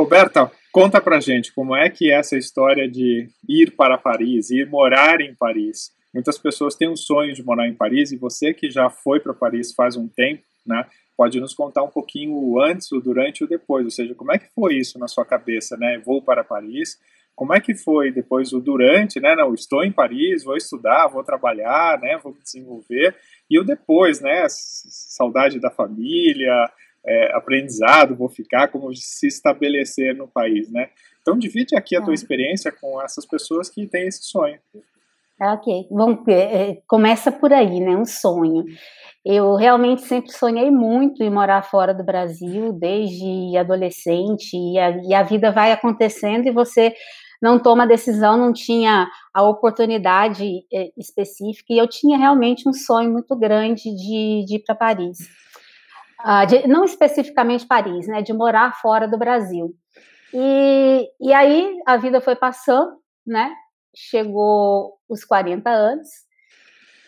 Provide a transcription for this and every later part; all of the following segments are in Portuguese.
Roberta, conta pra gente como é que é essa história de ir para Paris, ir morar em Paris. Muitas pessoas têm um sonho de morar em Paris e você que já foi para Paris faz um tempo, né, pode nos contar um pouquinho o antes, o durante e o depois, ou seja, como é que foi isso na sua cabeça, né? Vou para Paris. Como é que foi depois o durante, né? Não, estou em Paris, vou estudar, vou trabalhar, né? Vou me desenvolver. E o depois, né? Saudade da família, aprendizado, vou ficar, como se estabelecer no país, né? Então divide aqui a tua experiência com essas pessoas que têm esse sonho. Ok, bom, começa por aí, né? Um sonho. Eu realmente sempre sonhei muito em morar fora do Brasil, desde adolescente, e a vida vai acontecendo e você não toma decisão, não tinha a oportunidade específica, e eu tinha realmente um sonho muito grande de ir para Paris. Não especificamente Paris, né? De morar fora do Brasil. E aí a vida foi passando, né? Chegou os 40 anos,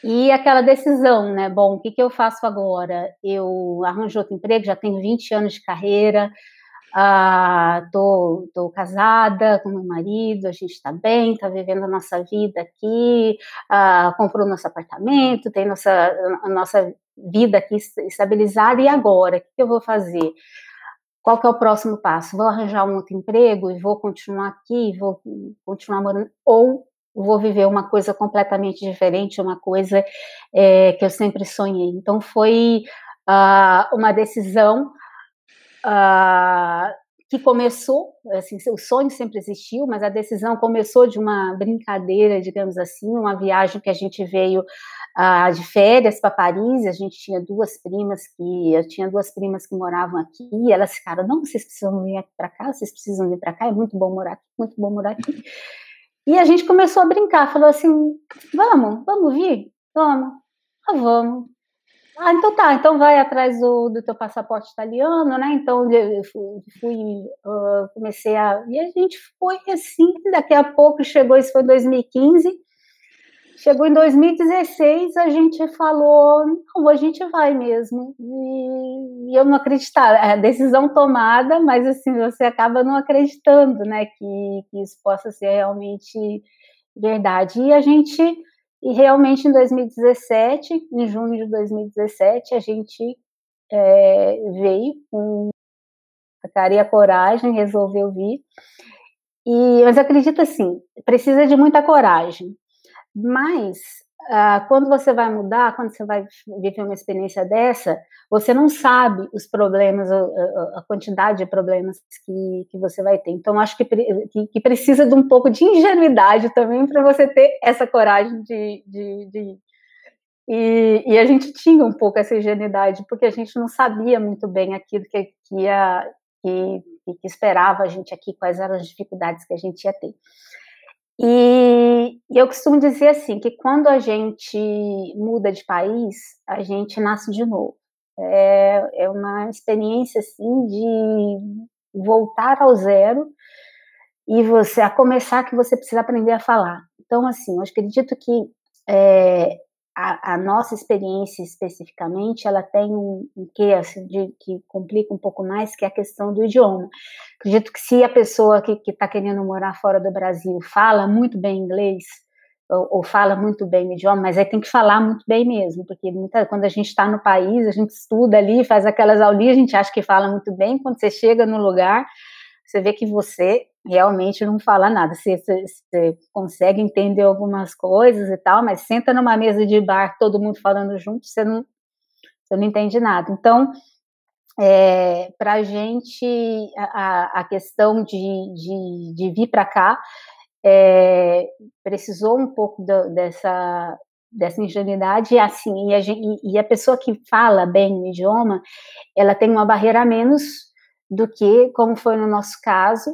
e aquela decisão, né? Bom, o que eu faço agora? Eu arranjo outro emprego, já tenho 20 anos de carreira, tô casada com meu marido, a gente está bem, está vivendo a nossa vida aqui, comprou nosso apartamento, tem a nossa vida aqui estabilizada, e agora? O que eu vou fazer? Qual que é o próximo passo? Vou arranjar um outro emprego e vou continuar aqui, vou continuar morando, ou vou viver uma coisa completamente diferente, uma coisa que eu sempre sonhei. Então foi uma decisão que começou, assim, o sonho sempre existiu, mas a decisão começou de uma brincadeira, digamos assim, uma viagem que a gente veio de férias para Paris. A gente tinha eu tinha duas primas que moravam aqui, e elas ficaram, não, vocês precisam vir aqui para cá, vocês precisam vir para cá, é muito bom morar aqui, muito bom morar aqui. E a gente começou a brincar, falou assim, vamos vir? Vamos. Então tá, então vai atrás do teu passaporte italiano, né? Então eu comecei e a gente foi assim, daqui a pouco chegou, isso foi em 2015, chegou em 2016, a gente falou, não, a gente vai mesmo, e eu não acreditava, a decisão tomada, mas assim, você acaba não acreditando, né, que isso possa ser realmente verdade, e realmente em 2017, em junho de 2017, a gente veio com a cara e a coragem, resolveu vir, mas acredita assim, precisa de muita coragem, mas quando você vai mudar, quando você vai viver uma experiência dessa, você não sabe os problemas, a quantidade de problemas que você vai ter. Então, acho que precisa de um pouco de ingenuidade também para você ter essa coragem de ir. E a gente tinha um pouco essa ingenuidade, porque a gente não sabia muito bem aquilo que esperava a gente aqui, quais eram as dificuldades que a gente ia ter. E eu costumo dizer assim, que quando a gente muda de país, a gente nasce de novo. É uma experiência assim de voltar ao zero, e a começar, que você precisa aprender a falar. Então, assim, eu acredito que a nossa experiência especificamente, ela tem um quê assim, que complica um pouco mais, que é a questão do idioma. Acredito que se a pessoa que está querendo morar fora do Brasil fala muito bem inglês, ou fala muito bem o idioma, mas aí tem que falar muito bem mesmo, porque quando a gente está no país, a gente estuda ali, faz aquelas aulinhas, a gente acha que fala muito bem, quando você chega no lugar, você vê que você realmente não fala nada, você consegue entender algumas coisas e tal, mas senta numa mesa de bar, todo mundo falando junto, você não entende nada. Então, para a gente, a questão de vir para cá, precisou um pouco dessa ingenuidade, assim, e a pessoa que fala bem o idioma, ela tem uma barreira a menos do que, como foi no nosso caso,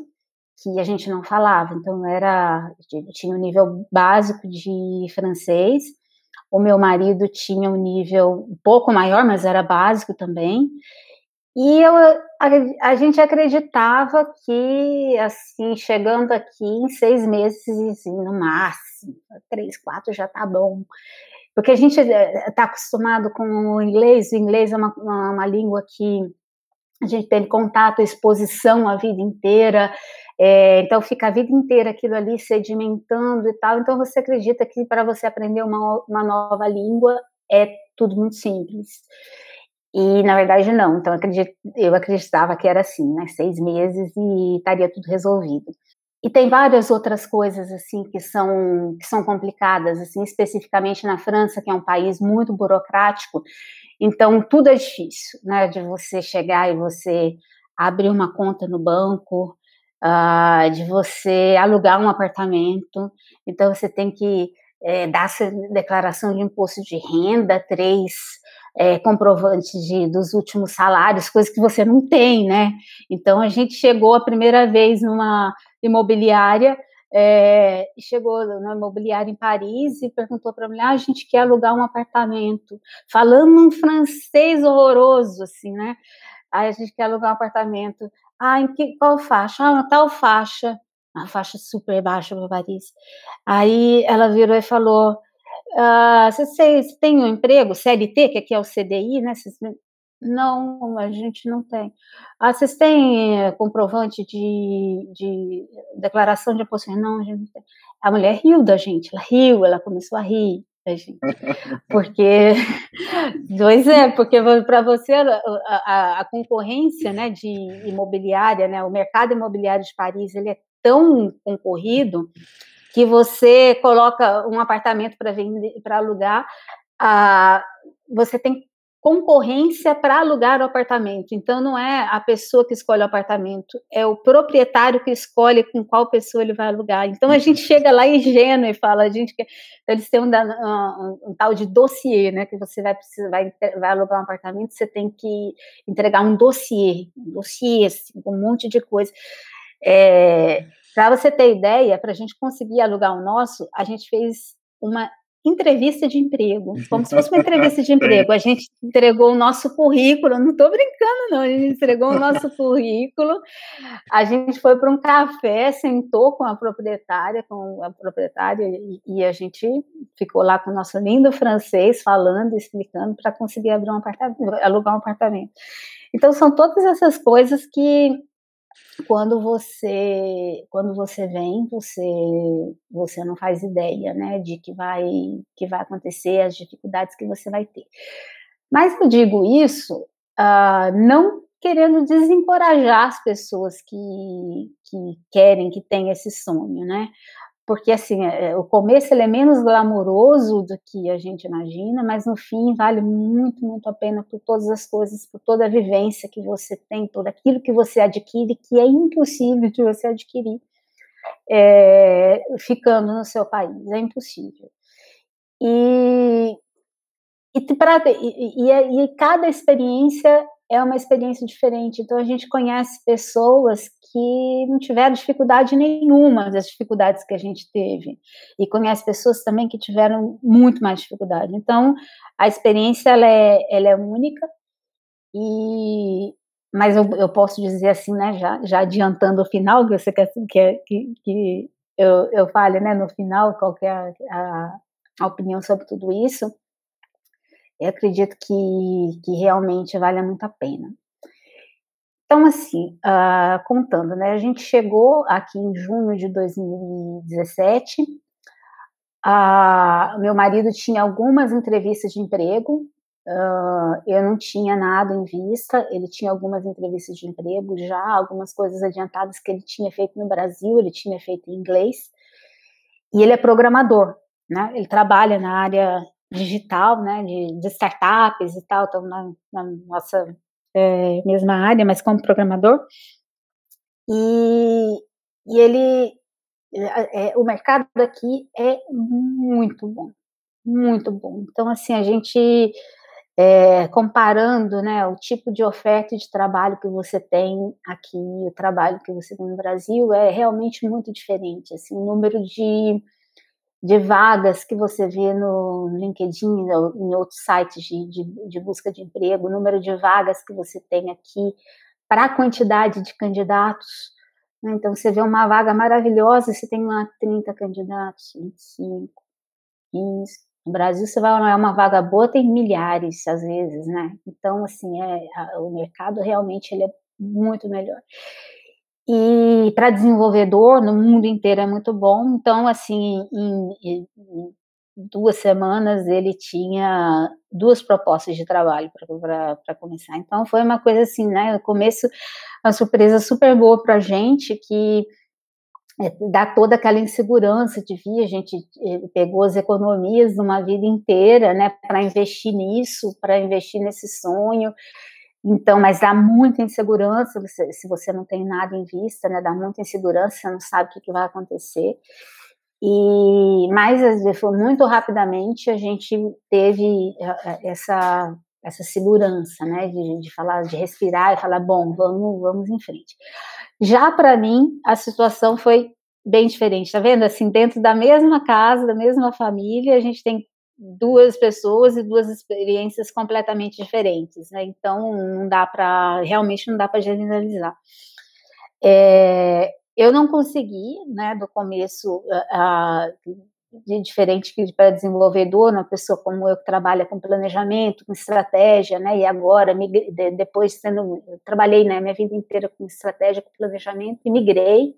que a gente não falava. Então, tinha um nível básico de francês, o meu marido tinha um nível um pouco maior, mas era básico também, e a gente acreditava que, assim, chegando aqui em 6 meses, assim, no máximo, 3, 4 já tá bom. Porque a gente está acostumado com o inglês é uma língua que a gente teve contato, exposição a vida inteira, então fica a vida inteira aquilo ali sedimentando e tal, então você acredita que para você aprender uma nova língua é tudo muito simples. E, na verdade, não. Então, eu acreditava que era assim, né? 6 meses e estaria tudo resolvido. E tem várias outras coisas, assim, que são complicadas, assim, especificamente na França, que é um país muito burocrático. Então, tudo é difícil, né? De você chegar e você abrir uma conta no banco, de você alugar um apartamento. Então, você tem que dar essa declaração de imposto de renda, 3 comprovantes dos últimos salários, coisas que você não tem, né? Então, a gente chegou a primeira vez numa imobiliária, chegou na imobiliária em Paris e perguntou para a mulher, a gente quer alugar um apartamento, falando um francês horroroso, assim, né? Aí a gente quer alugar um apartamento. Qual faixa? Tal faixa. Uma faixa super baixa para Paris. Aí ela virou e falou, vocês têm um emprego, CLT, que aqui é o CDI, né? Não, a gente não tem. Vocês têm comprovante de declaração de imposto? Não, a gente não tem. A mulher riu da gente, ela começou a rir da gente, porque, porque para você a concorrência, né, de imobiliária, né, o mercado imobiliário de Paris, ele é tão concorrido que você coloca um apartamento para vender, para alugar, você tem concorrência para alugar o apartamento. Então, não é a pessoa que escolhe o apartamento, é o proprietário que escolhe com qual pessoa ele vai alugar. Então, a gente chega lá ingênuo e fala, eles têm um tal de dossiê, né, que você vai alugar um apartamento, você tem que entregar um dossiê assim, com um monte de coisa. Para você ter ideia, para a gente conseguir alugar o nosso, a gente fez uma entrevista de emprego, como se fosse uma entrevista de emprego. A gente entregou o nosso currículo, não estou brincando, não, a gente entregou o nosso currículo, a gente foi para um café, sentou com a proprietária e a gente ficou lá com o nosso lindo francês, falando, explicando, para conseguir alugar um apartamento. Então, são todas essas coisas que quando você vem, você não faz ideia, né, de que vai acontecer, as dificuldades que você vai ter. Mas eu digo isso não querendo desencorajar as pessoas que querem, que têm esse sonho, né? Porque, assim, o começo ele é menos glamouroso do que a gente imagina, mas no fim vale muito, muito a pena por todas as coisas, por toda a vivência que você tem, por aquilo que você adquire, que é impossível de você adquirir ficando no seu país, é impossível. E cada experiência é uma experiência diferente, então a gente conhece pessoas que não tiveram dificuldade nenhuma das dificuldades que a gente teve, e conhece pessoas também que tiveram muito mais dificuldade, então a experiência ela é única, mas eu posso dizer assim, né, já adiantando o final, que você quer que eu fale, né, no final, qual que é a opinião sobre tudo isso. Eu acredito que realmente vale muito a pena. Então, assim, contando, né, a gente chegou aqui em junho de 2017, meu marido tinha algumas entrevistas de emprego, eu não tinha nada em vista, ele tinha algumas entrevistas de emprego já, algumas coisas adiantadas que ele tinha feito no Brasil, ele tinha feito em inglês, e ele é programador, né, ele trabalha na área digital, né, de startups e tal, então na nossa mesma área, mas como programador, e ele, o mercado aqui é muito bom, muito bom. Então, assim, a gente, comparando, né, o tipo de oferta de trabalho que você tem aqui, o trabalho que você tem no Brasil, é realmente muito diferente, assim, o número de vagas que você vê no LinkedIn, em outros sites de busca de emprego, o número de vagas que você tem aqui para a quantidade de candidatos, né? Então, você vê uma vaga maravilhosa, você tem lá 30 candidatos, 25, 15. No Brasil, você vai olhar uma vaga boa, tem milhares, às vezes, né? Então, assim, o mercado realmente ele é muito melhor. E para desenvolvedor, no mundo inteiro é muito bom. Então, assim, em 2 semanas ele tinha 2 propostas de trabalho para começar. Então, foi uma coisa assim, né? No começo, uma surpresa super boa para a gente, que dá toda aquela insegurança de vir, a gente pegou as economias de uma vida inteira, né, para investir nisso, para investir nesse sonho. Então, mas dá muita insegurança se você não tem nada em vista, né, dá muita insegurança, você não sabe o que vai acontecer. Mas foi muito rapidamente a gente teve essa segurança, né, de falar, de respirar e falar, bom, vamos em frente. Já para mim, a situação foi bem diferente, tá vendo? Assim, dentro da mesma casa, da mesma família, a gente tem 2 pessoas e 2 experiências completamente diferentes, né? Então, realmente não dá para generalizar. Eu não consegui, né, do começo, diferente que para desenvolvedor, uma pessoa como eu que trabalha com planejamento, com estratégia, né, e agora, depois trabalhei, né, minha vida inteira com estratégia, com planejamento, e migrei,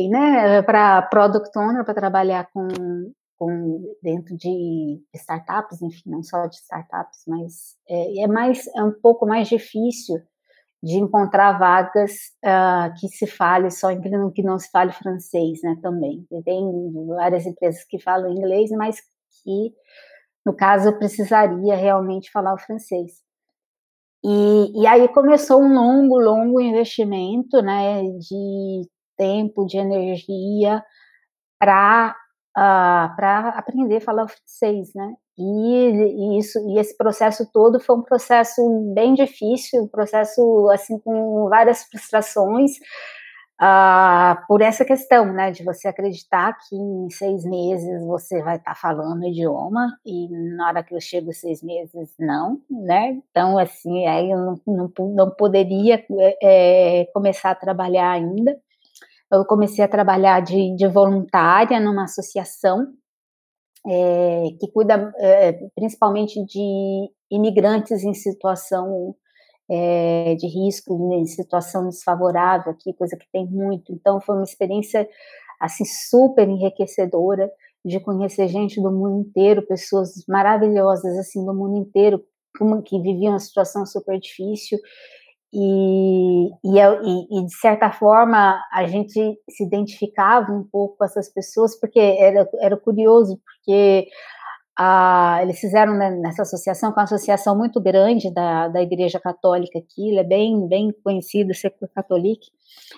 né, para Product Owner, para trabalhar dentro de startups, enfim, não só de startups, mas é um pouco mais difícil de encontrar vagas que se fale que não se fale francês, né, também. Tem várias empresas que falam inglês, mas que, no caso, eu precisaria realmente falar o francês. E aí começou um longo investimento, né, de tempo, de energia, para aprender a falar o francês, né? E esse processo todo foi um processo bem difícil, um processo assim com várias frustrações, por essa questão, né, de você acreditar que em 6 meses você vai estar falando o idioma, e na hora que eu chego 6 meses, não, né? Então, assim, aí eu não poderia começar a trabalhar ainda. Eu comecei a trabalhar de voluntária numa associação que cuida principalmente de imigrantes em situação de risco, em situação desfavorável aqui, coisa que tem muito. Então, foi uma experiência assim super enriquecedora de conhecer gente do mundo inteiro, pessoas maravilhosas assim do mundo inteiro que viviam uma situação super difícil. E de certa forma a gente se identificava um pouco com essas pessoas, porque era curioso, porque eles fizeram, né, nessa associação, que é uma associação muito grande da Igreja Católica aqui, ele é bem conhecido, Secours Catholique,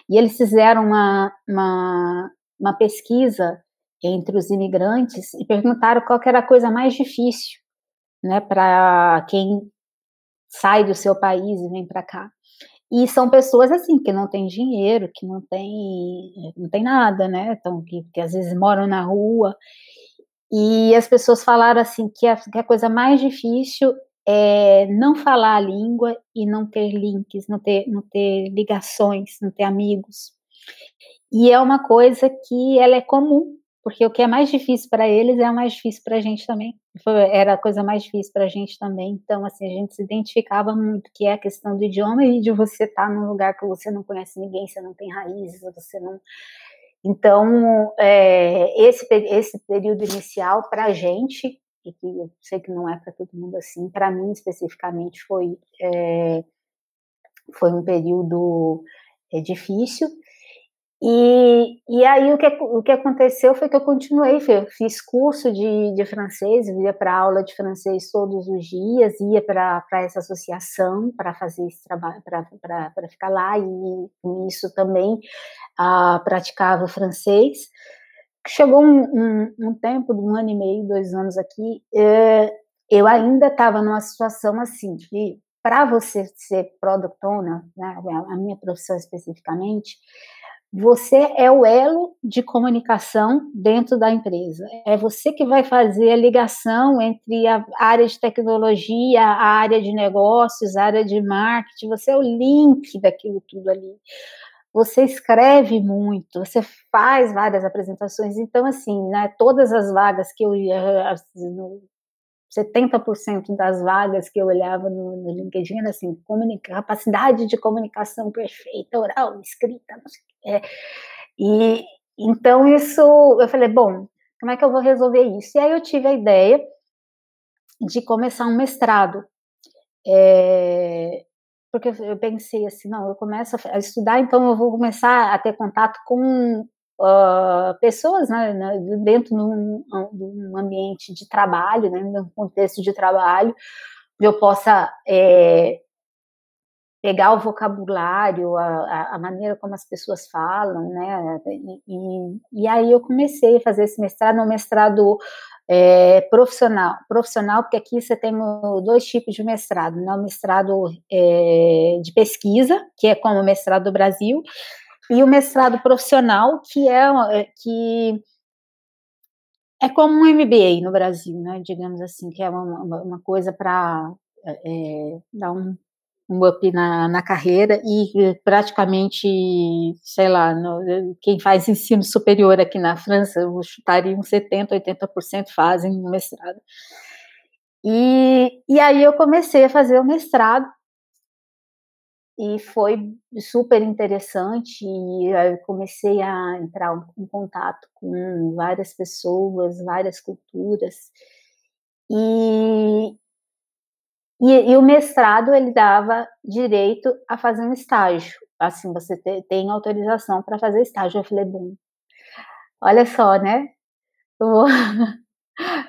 e eles fizeram uma pesquisa entre os imigrantes e perguntaram qual que era a coisa mais difícil, né, para quem sai do seu país e vem para cá. E são pessoas assim que não têm dinheiro, que não tem nada, né? Então, que às vezes moram na rua. E as pessoas falaram assim que a coisa mais difícil é não falar a língua e não ter links, não ter ligações, não ter amigos. E é uma coisa que ela é comum, porque o que é mais difícil para eles é o mais difícil para a gente também. Era a coisa mais difícil para a gente também. Então, assim, a gente se identificava muito, que é a questão do idioma e de você estar num lugar que você não conhece ninguém, você não tem raízes, você não... Então, esse período inicial, para a gente, e que eu sei que não é para todo mundo assim, para mim especificamente foi um período difícil. E aí o que aconteceu foi que eu continuei, fiz curso de francês, ia para aula de francês todos os dias, ia para essa associação para fazer esse trabalho, para ficar lá, e com isso também praticava francês. Chegou um tempo, de 1 ano e meio, 2 anos aqui, eu ainda estava numa situação assim, de para você ser product owner, né, a minha profissão especificamente, você é o elo de comunicação dentro da empresa. É você que vai fazer a ligação entre a área de tecnologia, a área de negócios, a área de marketing. Você é o link daquilo tudo ali. você escreve muito, você faz várias apresentações, então, assim, né, todas as vagas que eu ia, 70% das vagas que eu olhava no LinkedIn era assim, capacidade de comunicação perfeita, oral, escrita, não sei o que. E então isso, eu falei, bom, como é que eu vou resolver isso? E aí eu tive a ideia de começar um mestrado, porque eu pensei assim, não, eu começo a estudar, então eu vou começar a ter contato com pessoas, né, dentro de um ambiente de trabalho, né, num contexto de trabalho, onde eu possa pegar o vocabulário, a maneira como as pessoas falam, né, e aí eu comecei a fazer esse mestrado, um mestrado profissional, porque aqui você tem dois tipos de mestrado, né, o mestrado de pesquisa, que é como o mestrado do Brasil, e o mestrado profissional, que é como um MBA no Brasil, né, digamos assim, que é uma coisa para dar um up na carreira, e praticamente, sei lá, quem faz ensino superior aqui na França, eu chutaria uns 70%, 80% fazem um mestrado. E aí eu comecei a fazer o mestrado, e foi super interessante, e eu comecei a entrar em contato com várias pessoas, várias culturas, e o mestrado, ele dava direito a fazer um estágio, assim, você tem autorização para fazer estágio. Eu falei, bom, olha só, né, eu vou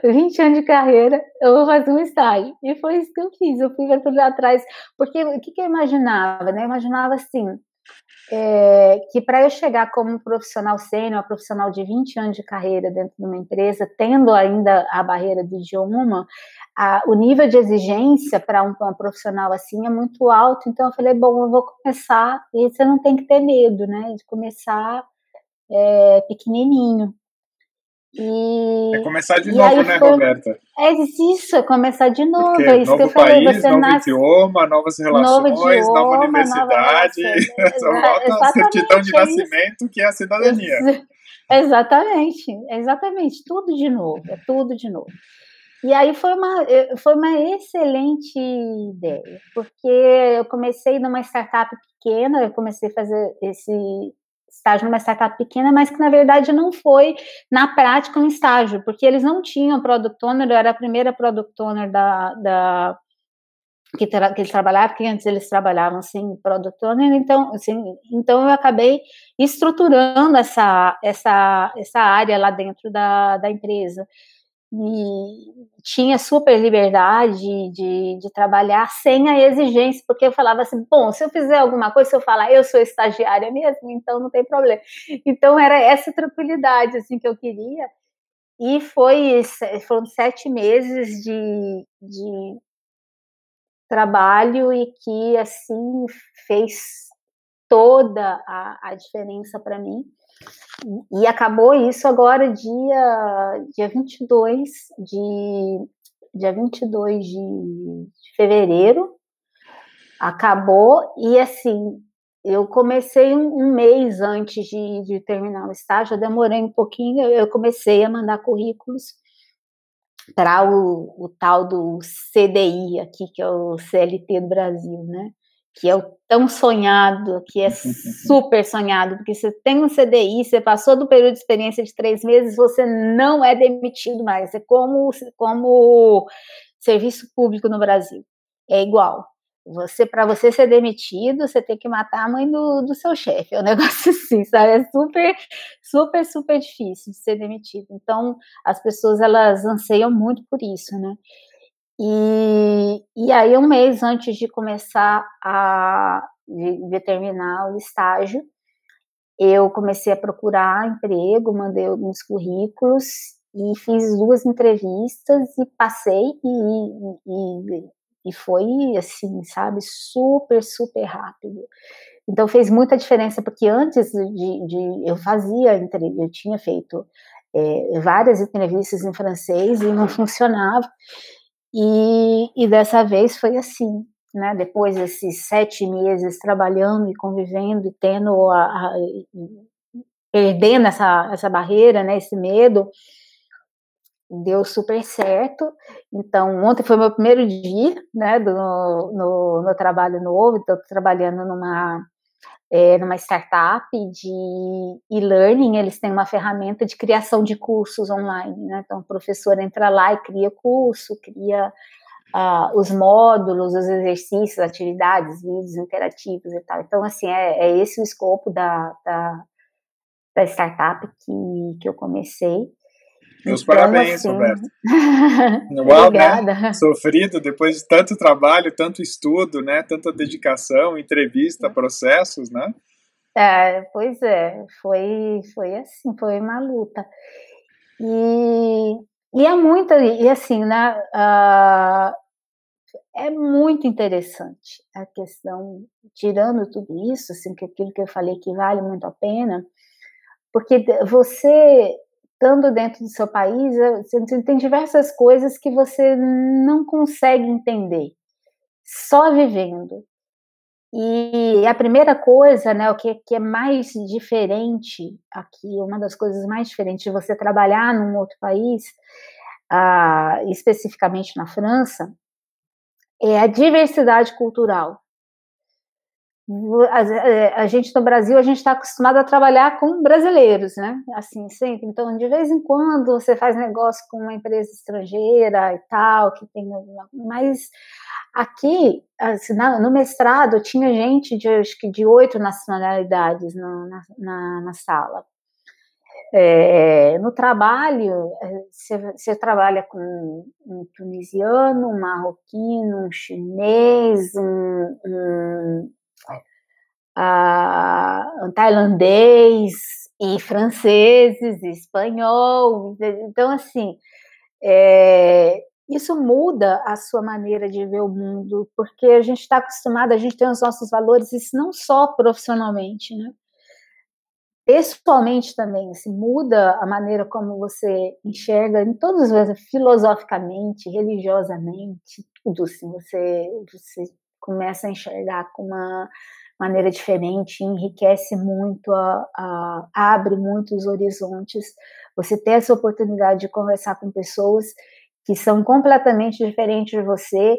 20 anos de carreira, eu vou fazer um estágio, e foi isso que eu fiz, eu fui tudo atrás, porque o que eu imaginava, né, eu imaginava assim, que para eu chegar como profissional sênior, profissional de 20 anos de carreira dentro de uma empresa, tendo ainda a barreira do idioma, o nível de exigência para um profissional assim é muito alto, então eu falei, bom, eu vou começar, e você não tem que ter medo, né, de começar pequenininho. É começar de novo, né, Roberta? É isso, é começar de novo, porque é isso novo que eu falei, país, você novo nasce... idioma, novas Novo relações, nova idioma, nova universidade, relação. só falta a certidão de Exatamente, é isso. nascimento, que é a cidadania. Exatamente, tudo de novo, é tudo de novo. E aí foi uma excelente ideia, porque eu comecei numa startup pequena, eu comecei a fazer esse estágio numa startup pequena, mas que na verdade não foi na prática um estágio, porque eles não tinham product owner, eu era a primeira product owner que eles trabalhavam, porque antes eles trabalhavam sem product owner, então eu acabei estruturando essa área lá dentro da empresa, e tinha super liberdade de trabalhar sem a exigência, porque eu falava assim, bom, se eu fizer alguma coisa, se eu falar, eu sou estagiária mesmo, então não tem problema. Então era essa tranquilidade assim que eu queria, e foram 7 meses de trabalho, e que assim fez toda a diferença para mim. E acabou isso agora dia 22 de fevereiro, acabou, e assim, eu comecei um mês antes de terminar o estágio, eu demorei um pouquinho, eu comecei a mandar currículos para o tal do CDI aqui, que é o CLT do Brasil, né? Que é o tão sonhado, que é super sonhado, porque você tem um CDI, você passou do período de experiência de 3 meses, você não é demitido mais, é como serviço público no Brasil, é igual. Para você ser demitido, você tem que matar a mãe do seu chefe, é um negócio assim, sabe? É super, super, super difícil de ser demitido. Então, as pessoas, elas anseiam muito por isso, né? E aí, um mês antes de começar de terminar o estágio, eu comecei a procurar emprego, mandei alguns currículos e fiz 2 entrevistas e passei, e foi assim, sabe, super, super rápido. Então fez muita diferença, porque antes eu tinha feito várias entrevistas em francês e não funcionava, e dessa vez foi assim, né, depois desses 7 meses trabalhando e convivendo e tendo perdendo essa barreira, né, esse medo, deu super certo. Então, ontem foi meu primeiro dia, né, no trabalho novo. Estou trabalhando numa startup de e-learning. Eles têm uma ferramenta de criação de cursos online, né? Então, o professor entra lá e cria curso, cria os módulos, os exercícios, atividades, vídeos interativos e tal. Então, assim, é esse o escopo da startup que eu comecei. Meus então, parabéns, assim, Roberto. Uau, obrigada. né? Sofrido, depois de tanto trabalho, tanto estudo, né? Tanta dedicação, entrevista, processos, né? Pois é, foi assim, foi uma luta. E é muito, e assim, né? É muito interessante a questão, tirando tudo isso, assim, que aquilo que eu falei que vale muito a pena, porque você, estando dentro do seu país, você tem diversas coisas que você não consegue entender, só vivendo. E a primeira coisa, né, o que é mais diferente aqui, uma das coisas mais diferentes de você trabalhar num outro país, especificamente na França, é a diversidade cultural. A gente no Brasil, a gente está acostumado a trabalhar com brasileiros, né? Assim, sempre. Então, de vez em quando você faz negócio com uma empresa estrangeira e tal, que tem alguma... Mas aqui, assim, no mestrado, tinha gente acho que de 8 nacionalidades na sala. No trabalho, você trabalha com um tunisiano, um marroquino, um chinês, um tailandês, e franceses, e espanhol. Então, assim, isso muda a sua maneira de ver o mundo, porque a gente está acostumado, a gente tem os nossos valores, isso não só profissionalmente, né? Pessoalmente também, assim, muda a maneira como você enxerga, em todos os, filosoficamente, religiosamente, tudo, assim, você começa a enxergar com uma maneira diferente, enriquece muito, abre muitos horizontes. Você ter essa oportunidade de conversar com pessoas que são completamente diferentes de você,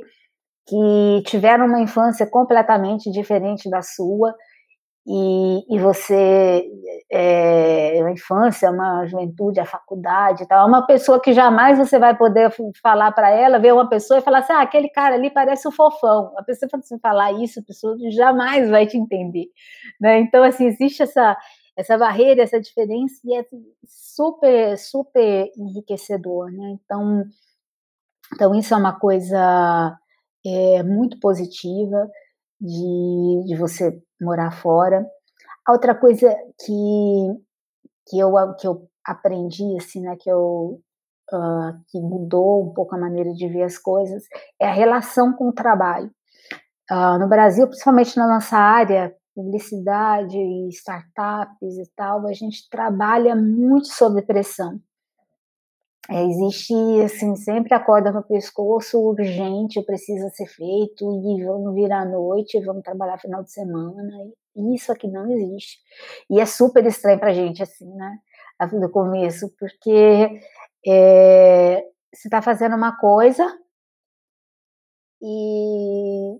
que tiveram uma infância completamente diferente da sua, e você, a infância, uma juventude, a faculdade e tal, é uma pessoa que jamais você vai poder falar para ela, ver uma pessoa e falar assim, aquele cara ali parece um fofão. A pessoa, quando você falar isso, a pessoa jamais vai te entender, né? Então, assim, existe essa barreira, essa diferença, e é super, super enriquecedor, né? Então isso é uma coisa muito positiva de você morar fora. A outra coisa que eu aprendi, assim, né, que mudou um pouco a maneira de ver as coisas, é a relação com o trabalho. No Brasil, principalmente na nossa área, publicidade, startups e tal, a gente trabalha muito sob pressão. Existe, assim, sempre a corda no pescoço, urgente, precisa ser feito, e vamos virar à noite, vamos trabalhar final de semana, e isso aqui não existe. E é super estranho pra gente, assim, né, no começo, porque você está fazendo uma coisa e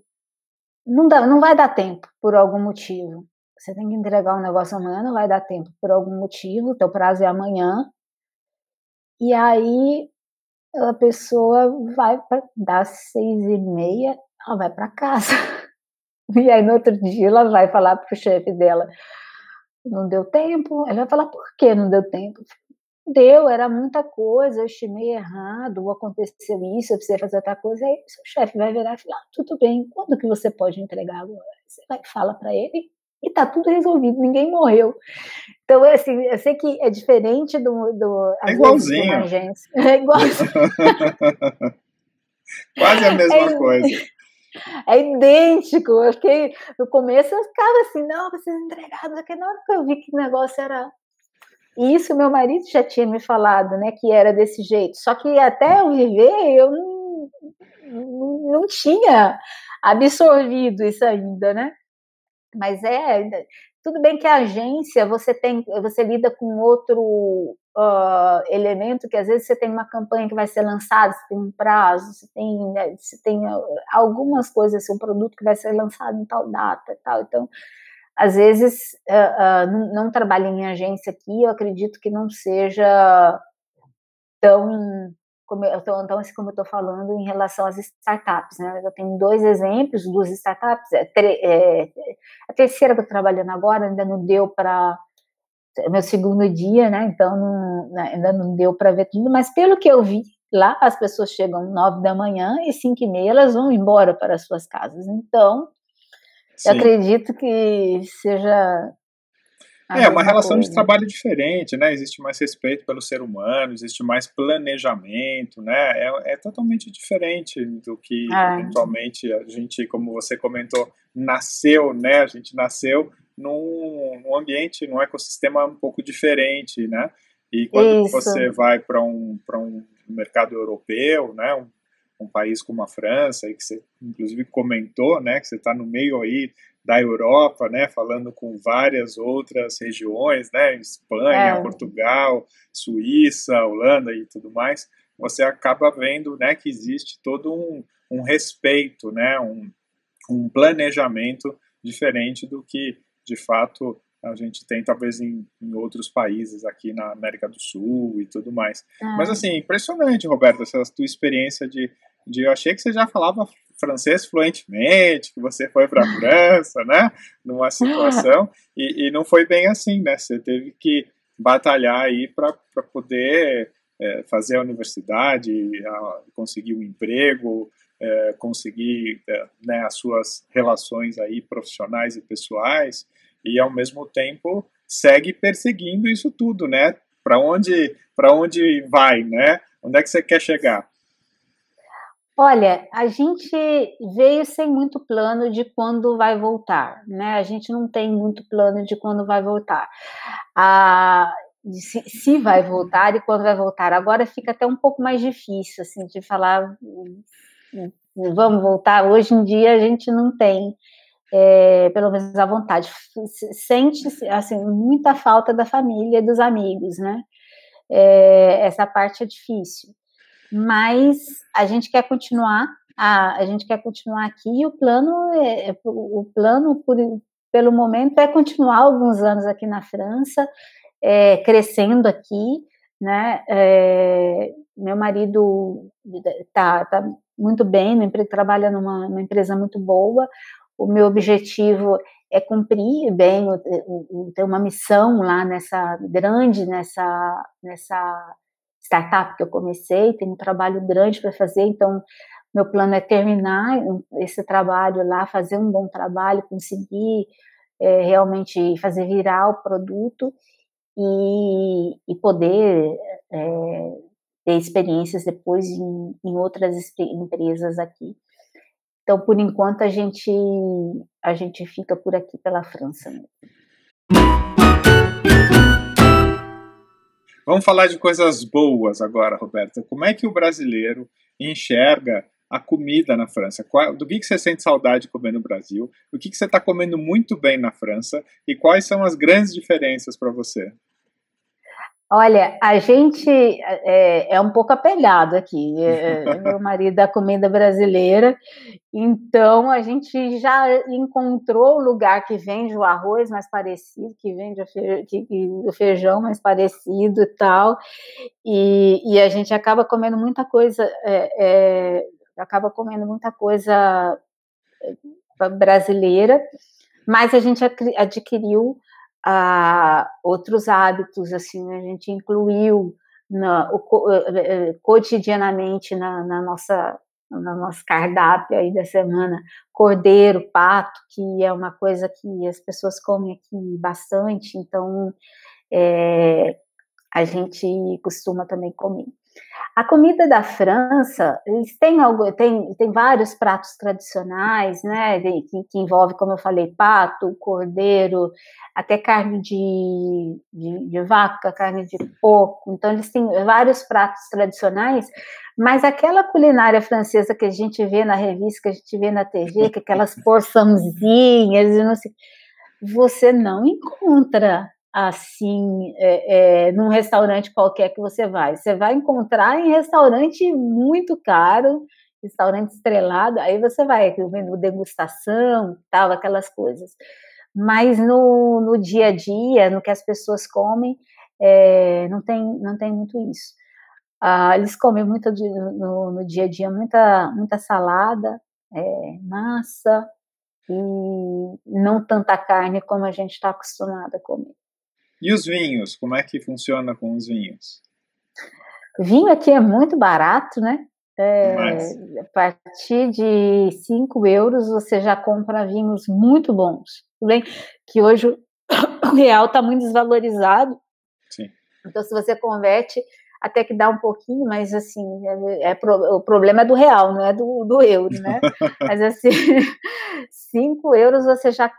não vai dar tempo, por algum motivo. Você tem que entregar um negócio amanhã, não vai dar tempo, por algum motivo, teu prazo é amanhã, e aí a pessoa vai das 6h30, ela vai para casa. E aí no outro dia ela vai falar para o chefe dela, não deu tempo. Ela vai falar, por que não deu tempo? Deu, era muita coisa, eu estimei errado, ou aconteceu isso, eu precisei fazer outra coisa. Aí o seu chefe vai virar e falar, tudo bem, quando que você pode entregar agora? Você vai e fala para ele, e tá tudo resolvido, ninguém morreu. Então, assim, eu sei que é diferente às vezes, de uma agência. É igualzinho. Quase a mesma coisa. É idêntico. Eu fiquei, no começo eu ficava assim, não, precisa entregar, porque na hora que eu vi que o negócio era... E isso meu marido já tinha me falado, né, que era desse jeito. Só que até eu viver, eu não tinha absorvido isso ainda, né? Mas tudo bem que a agência você lida com outro elemento, que às vezes você tem uma campanha que vai ser lançada, você tem um prazo, você tem algumas coisas, assim, um produto que vai ser lançado em tal data, tal. Então, às vezes, não trabalho em agência aqui, eu acredito que não seja tão como eu estou falando em relação às startups, né? Eu tenho 2 exemplos, 2 startups, a terceira que eu estou trabalhando agora ainda não deu para meu segundo dia, né? Então ainda não deu para ver tudo, mas pelo que eu vi lá, as pessoas chegam 9 da manhã e 5h30 elas vão embora para as suas casas. Então, eu acredito que seja a uma mesma relação de coisa. trabalho diferente, né? Existe mais respeito pelo ser humano, existe mais planejamento, né? É totalmente diferente do que eventualmente a gente, como você comentou, nasceu, né? A gente nasceu num ambiente, num ecossistema um pouco diferente, né? E quando você vai para um mercado europeu, né? Um país como a França, e que você inclusive comentou, né? Que você está no meio aí da Europa, né, falando com várias outras regiões, né, Espanha, Portugal, Suíça, Holanda e tudo mais, você acaba vendo, né, que existe todo um respeito, né, um planejamento diferente do que, de fato, a gente tem talvez em outros países aqui na América do Sul e tudo mais. Mas, assim, impressionante, Roberto, essa tua experiência eu achei que você já falava francês fluentemente, que você foi para a França, né, numa situação, e não foi bem assim, né, você teve que batalhar aí para poder fazer a universidade, conseguir um emprego, conseguir né, as suas relações aí profissionais e pessoais, e ao mesmo tempo segue perseguindo isso tudo, né, para onde vai, né, onde é que você quer chegar? Olha, a gente veio sem muito plano de quando vai voltar, né? A gente não tem muito plano de quando vai voltar. Se vai voltar e quando vai voltar. Agora fica até um pouco mais difícil, assim, de falar vamos voltar. Hoje em dia a gente não tem, pelo menos a vontade. Sente, assim, muita falta da família e dos amigos, né? Essa parte é difícil. Mas a gente quer continuar, a gente quer continuar aqui, e o plano pelo momento é continuar alguns anos aqui na França, crescendo aqui, né? Meu marido tá muito bem, trabalha numa empresa muito boa. O meu objetivo é cumprir bem, ter uma missão lá nessa startup que eu comecei, tem um trabalho grande para fazer, então meu plano é terminar esse trabalho lá, fazer um bom trabalho, conseguir realmente fazer virar o produto e poder ter experiências depois em outras empresas aqui. Então, por enquanto, a gente fica por aqui pela França mesmo. Vamos falar de coisas boas agora, Roberta. Como é que o brasileiro enxerga a comida na França? Do que você sente saudade de comer no Brasil? O que você está comendo muito bem na França? E quais são as grandes diferenças para você? Olha, a gente é um pouco apegado aqui. Meu marido da comida brasileira, então a gente já encontrou o lugar que vende o arroz mais parecido, que vende o feijão mais parecido e tal, e a gente acaba comendo muita coisa, brasileira, mas a gente adquiriu outros hábitos, assim, a gente incluiu cotidianamente no nosso cardápio aí da semana, cordeiro, pato, que é uma coisa que as pessoas comem aqui bastante, então a gente costuma também comer. A comida da França, eles têm tem vários pratos tradicionais, né, que envolve, como eu falei, pato, cordeiro, até carne de vaca, carne de porco. Então, eles têm vários pratos tradicionais, mas aquela culinária francesa que a gente vê na revista, que a gente vê na TV, que aquelas porçãozinhas, não sei, você não encontra assim, num restaurante qualquer que você vai encontrar em restaurante muito caro, restaurante estrelado, aí você vai, o menu degustação, tal, aquelas coisas. Mas no dia a dia, no que as pessoas comem, não tem muito isso. Eles comem muito no dia a dia, muita salada, massa, e não tanta carne como a gente está acostumado a comer. E os vinhos? Como é que funciona com os vinhos? Vinho aqui é muito barato, né? A partir de 5 euros você já compra vinhos muito bons. Tudo bem que hoje o real está muito desvalorizado. Sim. Então, se você converte, até que dá um pouquinho, mas assim, o problema é do real, não é do euro, né? Mas assim, 5 euros você já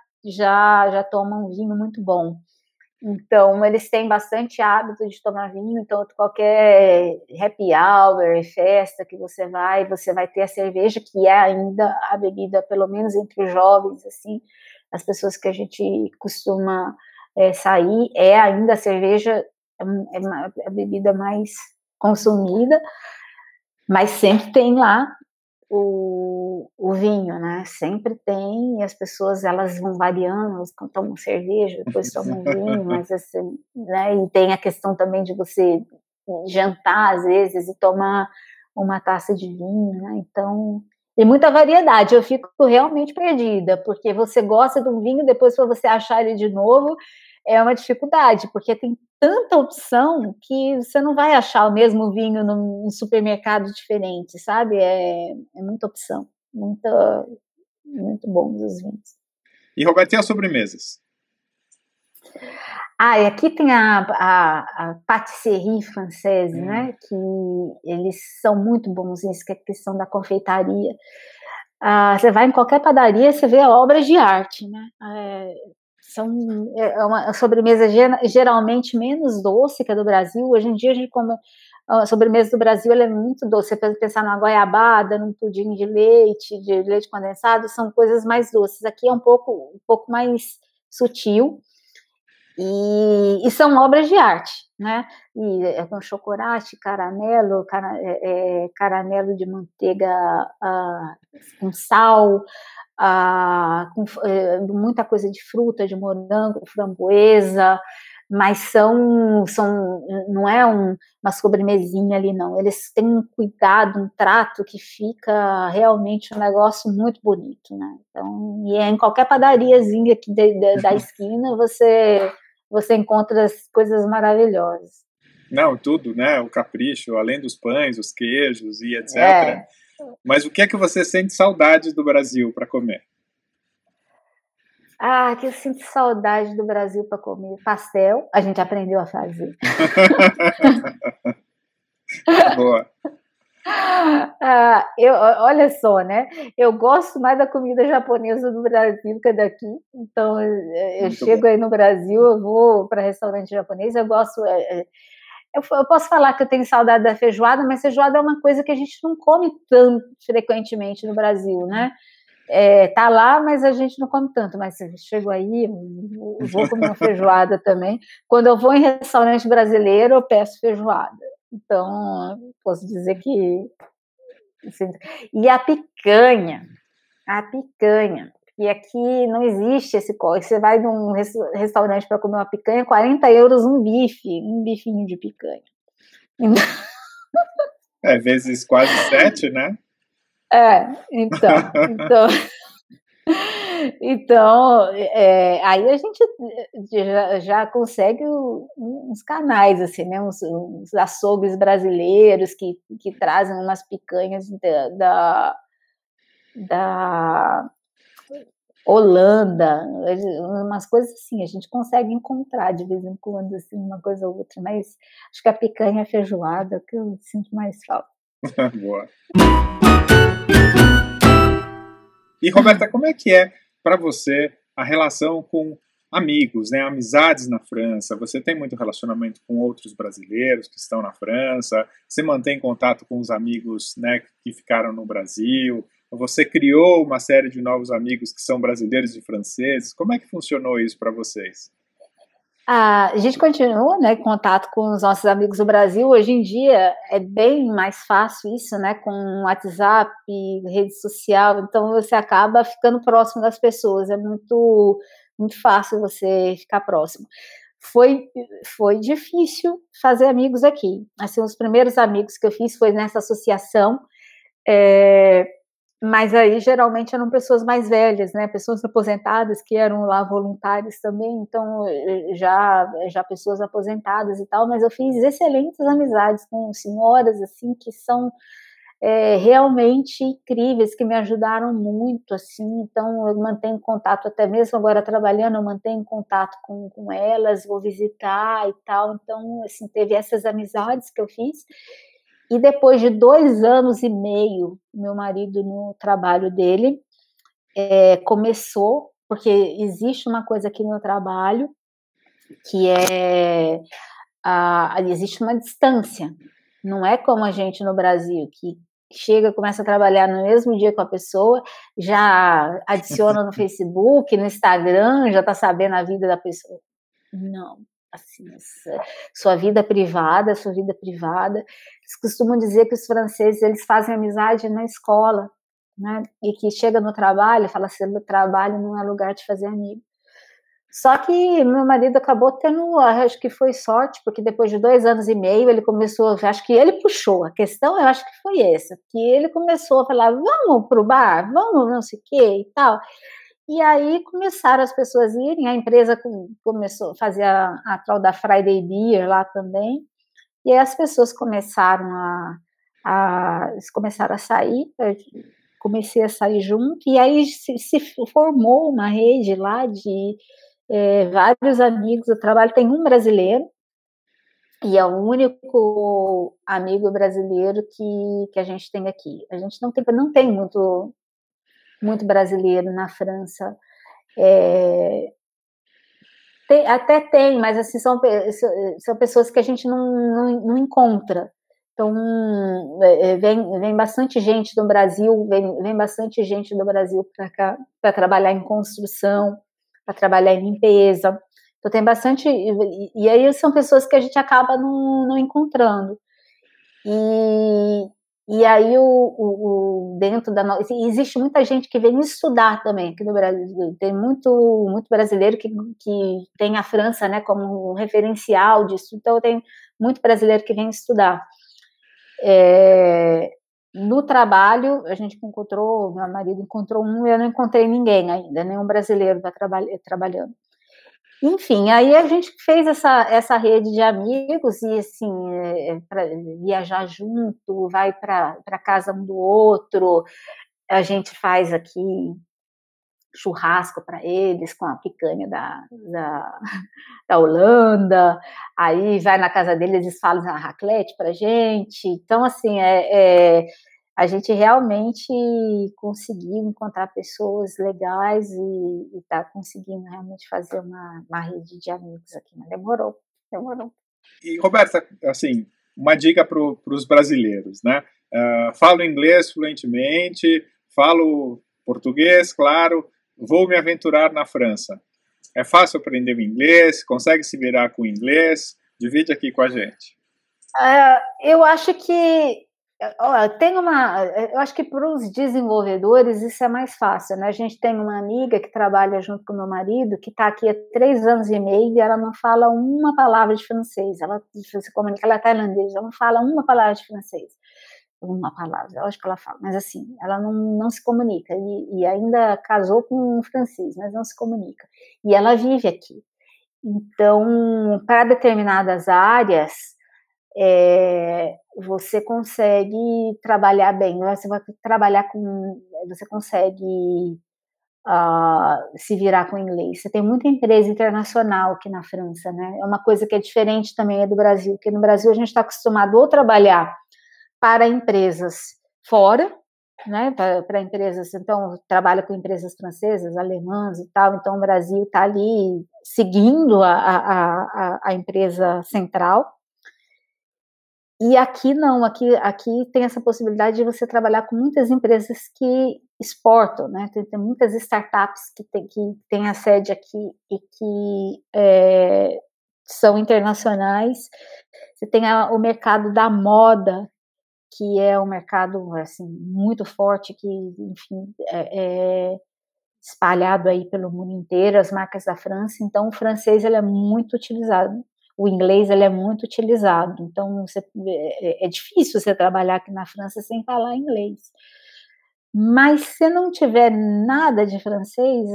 toma um vinho muito bom. Então, eles têm bastante hábito de tomar vinho, então qualquer happy hour, festa que você vai ter a cerveja, que é ainda a bebida, pelo menos entre os jovens, assim, as pessoas que a gente costuma sair, é ainda a cerveja, é a bebida mais consumida, mas sempre tem lá o vinho, né? Sempre tem, e as pessoas elas vão variando, elas tomam cerveja, depois tomam vinho, mas assim, né? E tem a questão também de você jantar às vezes e tomar uma taça de vinho, né? Então tem muita variedade. Eu fico realmente perdida, porque você gosta de um vinho, depois para você achar ele de novo é uma dificuldade, porque tem tanta opção que você não vai achar o mesmo vinho num supermercado diferente, sabe? É muita opção, muito bons os vinhos. E, Roberto, e as sobremesas? E aqui tem a pâtisserie française, né? Que eles são muito bons nisso, que é a questão da confeitaria. Você vai em qualquer padaria, você vê obras de arte, né? É uma sobremesa geralmente menos doce que a do Brasil. Hoje em dia a gente come a sobremesa do Brasil, ela é muito doce. Você pode pensar numa goiabada, num pudim de leite condensado, são coisas mais doces. Aqui é um pouco mais sutil e são obras de arte, né? E é com chocolate, caramelo de manteiga com sal, com muita coisa de fruta, de morango, framboesa, mas não é uma sobremesinha ali, não. Eles têm um cuidado, um trato que fica realmente um negócio muito bonito, né? Então, e em qualquer padariazinha aqui da esquina, você encontra as coisas maravilhosas. Não, tudo, né? O capricho, além dos pães, os queijos e etc. Mas o que é que você sente saudade do Brasil para comer? Que eu sinto saudade do Brasil para comer pastel. A gente aprendeu a fazer. Boa. Olha só, né? Eu gosto mais da comida japonesa do Brasil que daqui. Então, eu chego aí no Brasil, eu vou para restaurante japonês, eu gosto. Eu posso falar que eu tenho saudade da feijoada, mas feijoada é uma coisa que a gente não come tão frequentemente no Brasil, né? Tá lá, mas a gente não come tanto. Mas se eu chego aí, eu vou comer uma feijoada também. Quando eu vou em restaurante brasileiro, eu peço feijoada. Então, posso dizer que... Assim, e a picanha, e aqui não existe esse corte. Você vai num restaurante para comer uma picanha, 40 euros um bifinho de picanha. Vezes quase 7, né? Então, aí a gente já consegue uns canais, assim, né? Uns açougues brasileiros que trazem umas picanhas Holanda, umas coisas assim, a gente consegue encontrar de vez em quando, assim, uma coisa ou outra, mas acho que a picanha e a feijoada que eu sinto mais falta. Boa. E, Roberta, como é que é para você a relação com amigos, né? Amizades na França? Você tem muito relacionamento com outros brasileiros que estão na França? Você mantém contato com os amigos, né, que ficaram no Brasil? Você criou uma série de novos amigos que são brasileiros e franceses? Como é que funcionou isso para vocês? A gente continua, né, em contato com os nossos amigos do Brasil. Hoje em dia é bem mais fácil isso, né, com WhatsApp, rede social. Então você acaba ficando próximo das pessoas. É muito fácil você ficar próximo. Foi, foi difícil fazer amigos aqui. Assim, os primeiros amigos que eu fiz foi nessa associação. É, mas aí geralmente eram pessoas mais velhas, né? Pessoas aposentadas que eram lá voluntários também, então já pessoas aposentadas e tal, mas eu fiz excelentes amizades com senhoras assim que são realmente incríveis, que me ajudaram muito, assim, então eu mantenho contato, até mesmo agora trabalhando, eu mantenho contato com elas, vou visitar e tal, então, assim, teve essas amizades que eu fiz, e depois de 2 anos e meio, meu marido no trabalho dele, começou, porque existe uma coisa aqui no trabalho, que existe uma distância, não é como a gente no Brasil, que chega, começa a trabalhar no mesmo dia com a pessoa, já adiciona no Facebook, no Instagram, já está sabendo a vida da pessoa. Não, assim, sua vida privada, sua vida privada. Eles costumam dizer que os franceses, eles fazem amizade na escola, né? E que chega no trabalho e fala assim, o trabalho não é lugar de fazer amigo. Só que meu marido acabou tendo, acho que foi sorte, porque depois de 2 anos e meio ele começou, acho que ele puxou, a questão eu acho que foi essa, que ele começou a falar, vamos pro bar, vamos não sei o que e tal, e aí começaram as pessoas a irem, a empresa começou a fazer a tal da Friday Beer lá também, e aí as pessoas começaram começaram a sair, eu comecei a sair junto, e aí se formou uma rede lá de vários amigos do trabalho, tem um brasileiro, e é o único amigo brasileiro que a gente tem aqui. A gente não tem muito brasileiro na França. Até tem, mas assim, são pessoas que a gente não encontra. Então, vem bastante gente do Brasil, vem bastante gente do Brasil para cá, para trabalhar em construção, para trabalhar em limpeza. Então, tem bastante. E aí são pessoas que a gente acaba não encontrando. E aí, dentro da nossa. Existe muita gente que vem estudar também aqui no Brasil. Tem muito brasileiro que tem a França, né, como um referencial disso. Então, tem muito brasileiro que vem estudar. No trabalho, a gente encontrou, meu marido encontrou um, eu não encontrei ninguém ainda, nenhum brasileiro trabalhando. Enfim, aí a gente fez essa rede de amigos e, assim, para viajar junto, vai para casa um do outro, a gente faz aqui churrasco para eles com a picanha da Holanda, aí vai na casa deles, eles falam a raclette para gente. Então, assim, a gente realmente conseguiu encontrar pessoas legais e está conseguindo realmente fazer uma rede de amigos aqui, mas demorou. E, Roberta, assim, uma dica para os brasileiros, né? Falo inglês fluentemente, falo português, claro, vou me aventurar na França. É fácil aprender o inglês? Consegue se virar com o inglês? Divide aqui com a gente. Eu acho que eu acho que para os desenvolvedores isso é mais fácil, né? A gente tem uma amiga que trabalha junto com o meu marido, que está aqui há 3 anos e meio e ela não fala uma palavra de francês. Ela se comunica, ela é tailandesa, ela não fala uma palavra de francês. Uma palavra, eu acho que ela fala, mas assim, ela não se comunica e ainda casou com um francês, mas não se comunica. E ela vive aqui. Então, para determinadas áreas, você consegue trabalhar bem, você vai trabalhar com, você consegue se virar com o inglês. Você tem muita empresa internacional aqui na França, né? É uma coisa que é diferente também do Brasil, porque no Brasil a gente está acostumado ou trabalhar para empresas fora, né? Para empresas, então trabalha com empresas francesas, alemãs e tal. Então o Brasil está ali seguindo a empresa central. E aqui não, aqui tem essa possibilidade de você trabalhar com muitas empresas que exportam, né? Tem muitas startups que tem a sede aqui e que são internacionais. Você tem o mercado da moda, que é um mercado assim, muito forte, que, enfim, é espalhado aí pelo mundo inteiro, as marcas da França. Então, o francês ele é muito utilizado. O inglês ele é muito utilizado, então é difícil você trabalhar aqui na França sem falar inglês. Mas se não tiver nada de francês,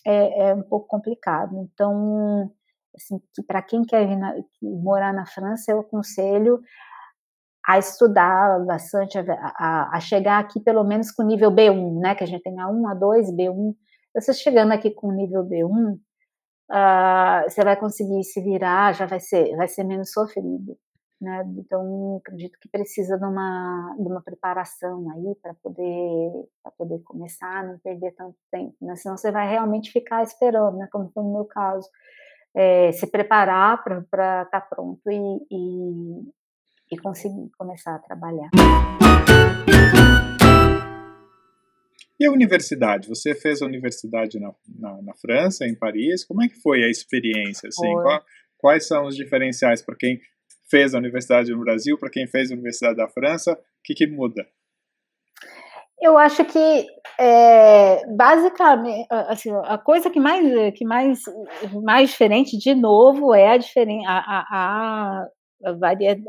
é um pouco complicado. Então, assim, para quem quer morar na França, eu aconselho a estudar bastante, a chegar aqui pelo menos com nível B1, né? Que a gente tem A1, A2, B1. Você chegando aqui com nível B1, você vai conseguir se virar, já vai ser menos sofrido, né? Então, acredito que precisa de uma preparação aí para poder começar, não perder tanto tempo, né? Senão você vai realmente ficar esperando, né? Como foi no meu caso, se preparar para estar pronto e conseguir começar a trabalhar. E a universidade? Você fez a universidade na França, em Paris? Como é que foi a experiência? Assim? Quais são os diferenciais para quem fez a universidade no Brasil, para quem fez a universidade da França? O que muda? Eu acho que, basicamente, assim, a coisa que mais diferente, de novo, é a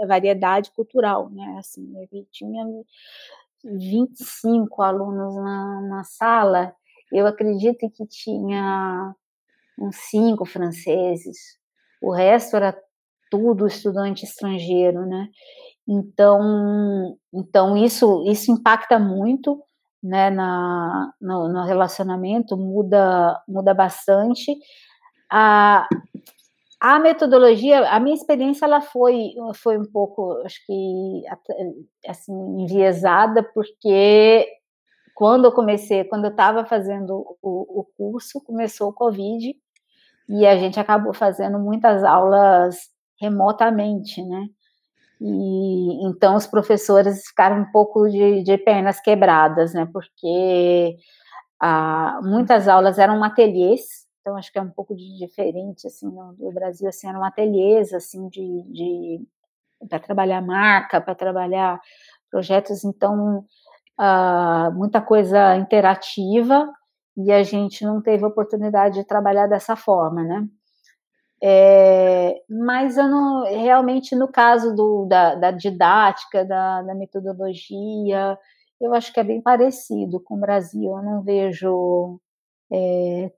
variedade cultural, né? Assim, eu tinha 25 alunos na sala, eu acredito que tinha uns 5 franceses, o resto era tudo estudante estrangeiro, né? Então isso impacta muito, né, no relacionamento, muda bastante. A metodologia, a minha experiência, ela foi um pouco, acho que, assim, enviesada, porque quando eu estava fazendo o curso, começou o Covid, e a gente acabou fazendo muitas aulas remotamente, né? E então os professores ficaram um pouco de pernas quebradas, né? Porque muitas aulas eram ateliês, então acho que é um pouco diferente, assim, no Brasil, assim, eram ateliês, assim, para trabalhar marca, para trabalhar projetos, então muita coisa interativa, e a gente não teve oportunidade de trabalhar dessa forma, né? Mas eu não, realmente, no caso da didática, da metodologia, eu acho que é bem parecido com o Brasil. Eu não vejo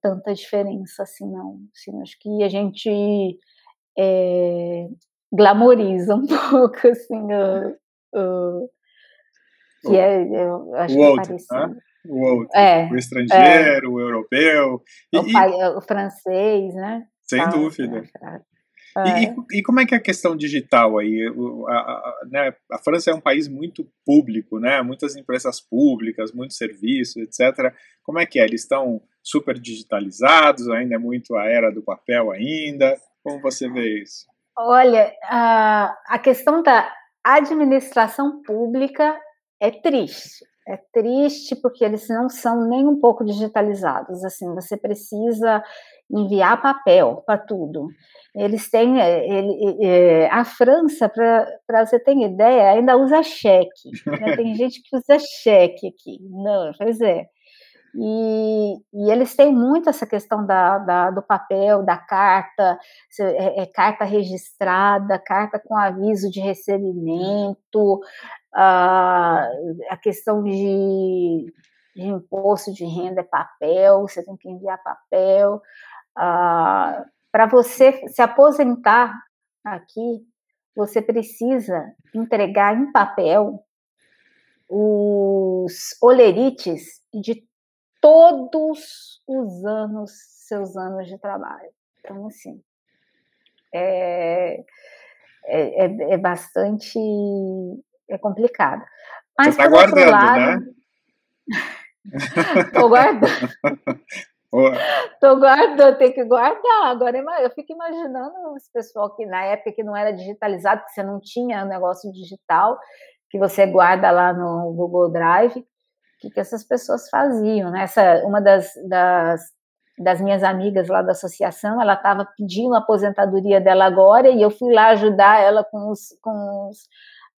tanta diferença assim, não. Assim, acho que a gente glamoriza um pouco, assim, que eu acho o que é outro, parecido. né? O outro, o estrangeiro, o europeu. O francês, né? Sem dúvida. E como é que é a questão digital aí? Né, a França é um país muito público, né? Muitas empresas públicas, muitos serviços, etc. Como é que é? Eles estão super digitalizados? Ainda é muito a era do papel ainda? Como você vê isso? Olha, a questão da administração pública é triste. É triste porque eles não são nem um pouco digitalizados. Assim, você precisa enviar papel para tudo. Eles têm, a França, para você ter ideia, ainda usa cheque, né? Tem gente que usa cheque aqui. Não, pois é. E eles têm muito essa questão do papel, da carta, carta registrada, carta com aviso de recebimento, a questão de imposto de renda é papel, você tem que enviar papel. Para você se aposentar aqui, você precisa entregar em papel os olerites de todos os anos, seus anos de trabalho. Então, assim, é bastante complicado. Você Mas, está por outro guardando, lado, né? estou guardando. Boa. Tô guardando, tem que guardar. Agora eu fico imaginando esse pessoal que na época que não era digitalizado, que você não tinha um negócio digital, que você guarda lá no Google Drive, o que essas pessoas faziam, né? Uma das minhas amigas lá da associação, ela estava pedindo a aposentadoria dela agora, e eu fui lá ajudar ela com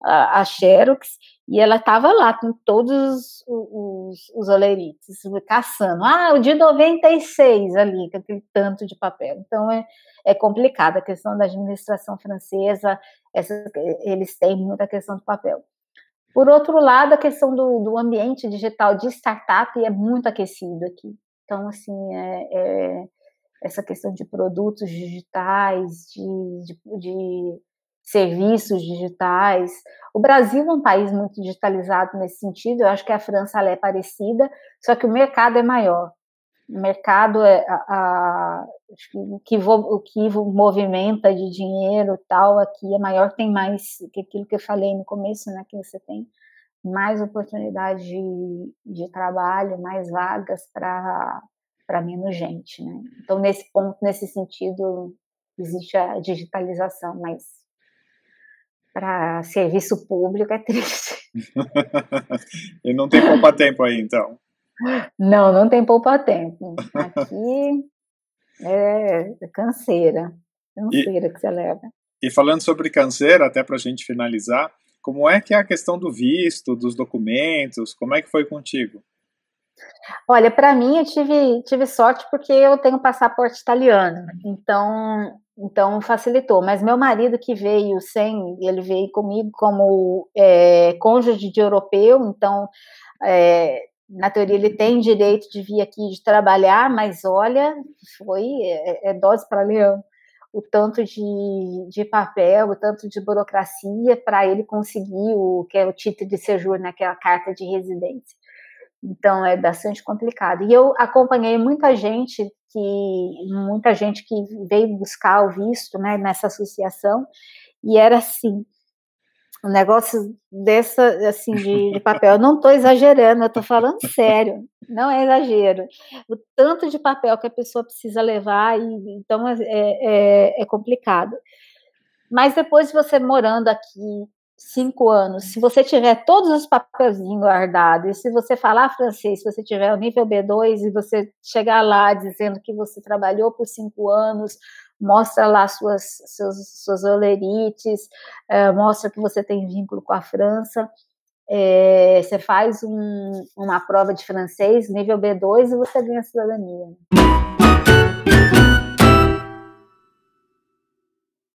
a Xerox, e ela estava lá com todos os olerites, caçando. O de 96 ali, com aquele tanto de papel. Então, é complicado. A questão da administração francesa, eles têm muita questão do papel. Por outro lado, a questão do ambiente digital de startup é muito aquecido aqui. Então, assim, essa questão de produtos digitais, de serviços digitais. O Brasil é um país muito digitalizado nesse sentido, eu acho que a França ela é parecida, só que o mercado é maior. O mercado acho que o que movimenta de dinheiro tal aqui é maior, tem mais que aquilo que eu falei no começo, né, que você tem mais oportunidade de trabalho, mais vagas para menos gente, né? Então, nesse ponto, nesse sentido, existe a digitalização, mas para serviço público é triste. E não tem poupa-tempo aí, então? Não tem poupa-tempo. Aqui é canseira que você leva. E falando sobre canseira, até para a gente finalizar, como é que é a questão do visto, dos documentos, como é que foi contigo? Olha, para mim eu tive sorte porque eu tenho passaporte italiano, então facilitou. Mas meu marido que veio ele veio comigo como cônjuge de europeu, então na teoria ele tem direito de vir aqui de trabalhar, mas olha, foi dose para leão. O tanto de papel, o tanto de burocracia para ele conseguir que é o título de séjour, né, que é a carta de residência. Então é bastante complicado. E eu acompanhei muita gente que veio buscar o visto, né, nessa associação, e era assim, um negócio assim de papel. Eu não estou exagerando, eu estou falando sério, não é exagero. O tanto de papel que a pessoa precisa levar, então é complicado. Mas depois de você morando aqui 5 anos, se você tiver todos os papelzinhos guardados, e se você falar francês, se você tiver o nível B2 e você chegar lá dizendo que você trabalhou por 5 anos, mostra lá suas olerites, mostra que você tem vínculo com a França, você faz uma prova de francês, nível B2, e você ganha cidadania.